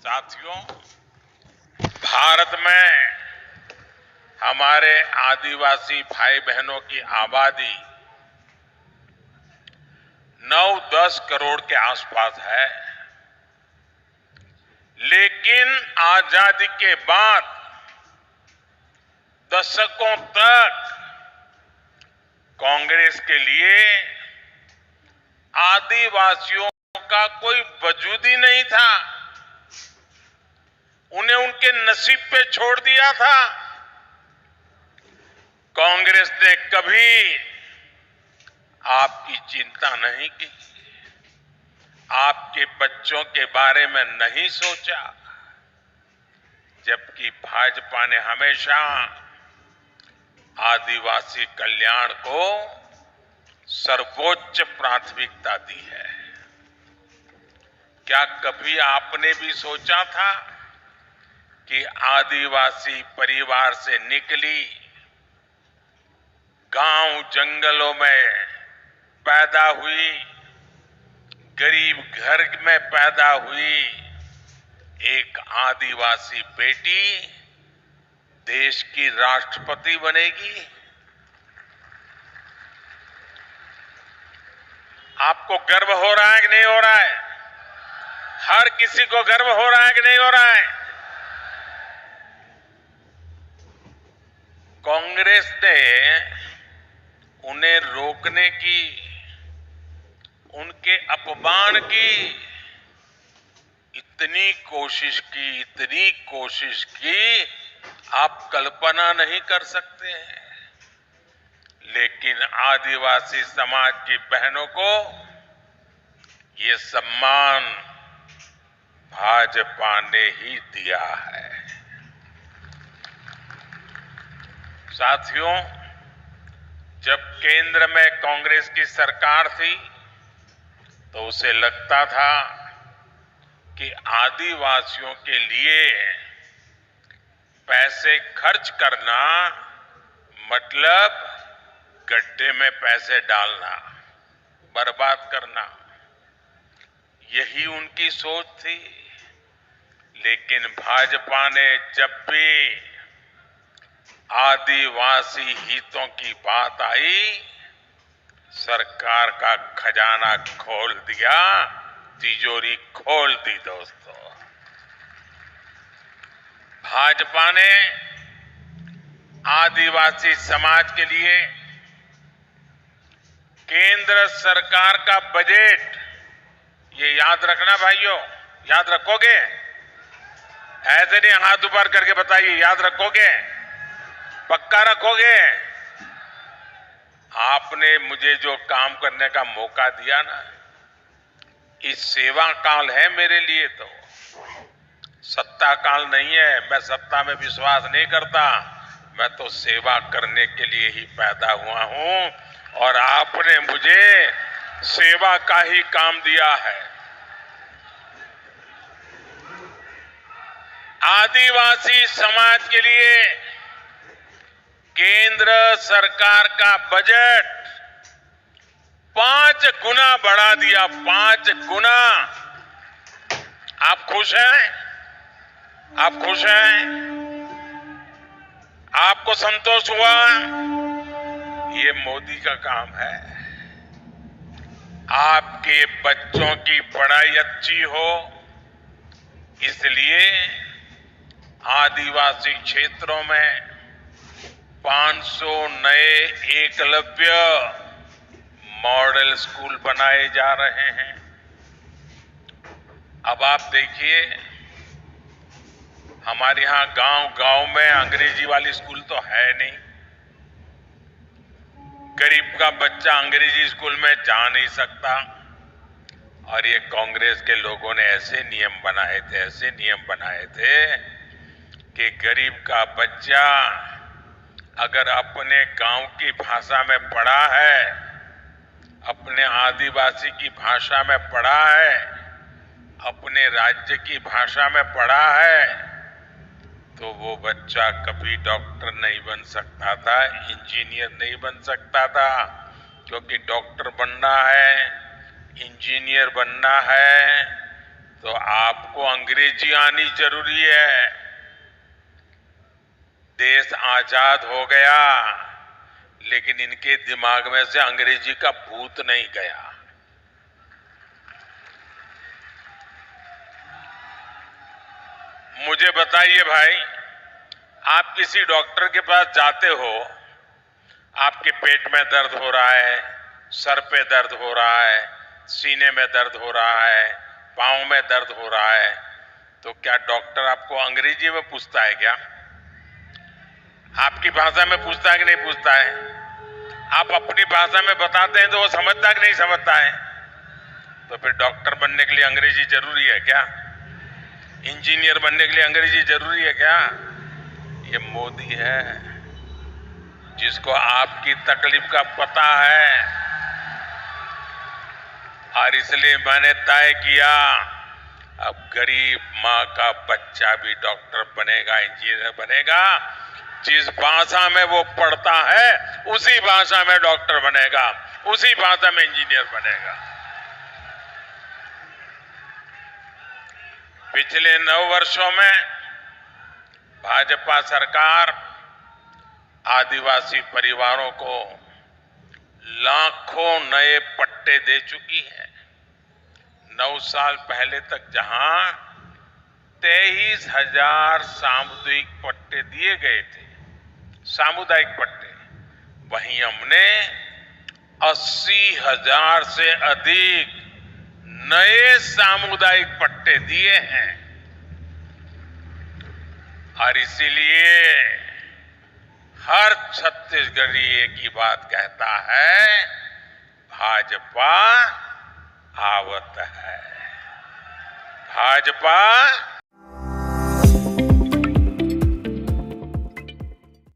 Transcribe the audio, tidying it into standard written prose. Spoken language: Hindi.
साथियों, भारत में हमारे आदिवासी भाई बहनों की आबादी 9-10 करोड़ के आसपास है। लेकिन आजादी के बाद दशकों तक कांग्रेस के लिए आदिवासियों का कोई वजूद ही नहीं था। उन्हें उनके नसीब पे छोड़ दिया था। कांग्रेस ने कभी आपकी चिंता नहीं की, आपके बच्चों के बारे में नहीं सोचा, जबकि भाजपा ने हमेशा आदिवासी कल्याण को सर्वोच्च प्राथमिकता दी है। क्या कभी आपने भी सोचा था कि आदिवासी परिवार से निकली, गांव जंगलों में पैदा हुई, गरीब घर में पैदा हुई एक आदिवासी बेटी देश की राष्ट्रपति बनेगी? आपको गर्व हो रहा है कि नहीं हो रहा है? हर किसी को गर्व हो रहा है कि नहीं हो रहा है? कांग्रेस ने उन्हें रोकने की, उनके अपमान की इतनी कोशिश की आप कल्पना नहीं कर सकते हैं। लेकिन आदिवासी समाज की बहनों को ये सम्मान भाजपा ने ही दिया है। साथियों, जब केंद्र में कांग्रेस की सरकार थी तो उसे लगता था कि आदिवासियों के लिए पैसे खर्च करना मतलब गड्ढे में पैसे डालना, बर्बाद करना, यही उनकी सोच थी। लेकिन भाजपा ने जब भी आदिवासी हितों की बात आई, सरकार का खजाना खोल दिया, तिजोरी खोल दी। दोस्तों, भाजपा ने आदिवासी समाज के लिए केंद्र सरकार का बजट, ये याद रखना भाइयों, याद रखोगे? ऐसे नहीं हाथ ऊपर करके बताइए, याद रखोगे? पक्का रखोगे? आपने मुझे जो काम करने का मौका दिया ना, इस सेवा काल है मेरे लिए, तो सत्ता काल नहीं है। मैं सत्ता में विश्वास नहीं करता, मैं तो सेवा करने के लिए ही पैदा हुआ हूं और आपने मुझे सेवा का ही काम दिया है। आदिवासी समाज के लिए केंद्र सरकार का बजट 5 गुना बढ़ा दिया, 5 गुना। आप खुश हैं? आप खुश हैं? आपको संतोष हुआ? ये मोदी का काम है। आपके बच्चों की पढ़ाई अच्छी हो, इसलिए आदिवासी क्षेत्रों में 500 नए एकलव्य मॉडल स्कूल बनाए जा रहे हैं। अब आप देखिए, हमारे यहां गांव में अंग्रेजी वाली स्कूल तो है नहीं। गरीब का बच्चा अंग्रेजी स्कूल में जा नहीं सकता। और ये कांग्रेस के लोगों ने ऐसे नियम बनाए थे कि गरीब का बच्चा अगर अपने गांव की भाषा में पढ़ा है, अपने आदिवासी की भाषा में पढ़ा है, अपने राज्य की भाषा में पढ़ा है, तो वो बच्चा कभी डॉक्टर नहीं बन सकता था, इंजीनियर नहीं बन सकता था। क्योंकि डॉक्टर बनना है, इंजीनियर बनना है, तो आपको अंग्रेजी आनी जरूरी है। देश आजाद हो गया, लेकिन इनके दिमाग में से अंग्रेजी का भूत नहीं गया। मुझे बताइए भाई, आप किसी डॉक्टर के पास जाते हो, आपके पेट में दर्द हो रहा है, सर पे दर्द हो रहा है, सीने में दर्द हो रहा है, पांव में दर्द हो रहा है, तो क्या डॉक्टर आपको अंग्रेजी में पूछता है क्या? आपकी भाषा में पूछता है कि नहीं पूछता है? आप अपनी भाषा में बताते हैं तो वो समझता है कि नहीं समझता है? तो फिर डॉक्टर बनने के लिए अंग्रेजी जरूरी है क्या? इंजीनियर बनने के लिए अंग्रेजी जरूरी है क्या? ये मोदी है जिसको आपकी तकलीफ का पता है, और इसलिए मैंने तय किया अब गरीब माँ का बच्चा भी डॉक्टर बनेगा, इंजीनियर बनेगा। जिस भाषा में वो पढ़ता है उसी भाषा में डॉक्टर बनेगा, उसी भाषा में इंजीनियर बनेगा। पिछले 9 वर्षों में भाजपा सरकार आदिवासी परिवारों को लाखों नए पट्टे दे चुकी है। 9 साल पहले तक जहां 23,000 सामुदायिक पट्टे दिए गए थे, सामुदायिक पट्टे, वहीं हमने 80,000 से अधिक नए सामुदायिक पट्टे दिए हैं। और इसीलिए हर छत्तीसगढ़ी एक ही बात कहता है, भाजपा आवत है, भाजपा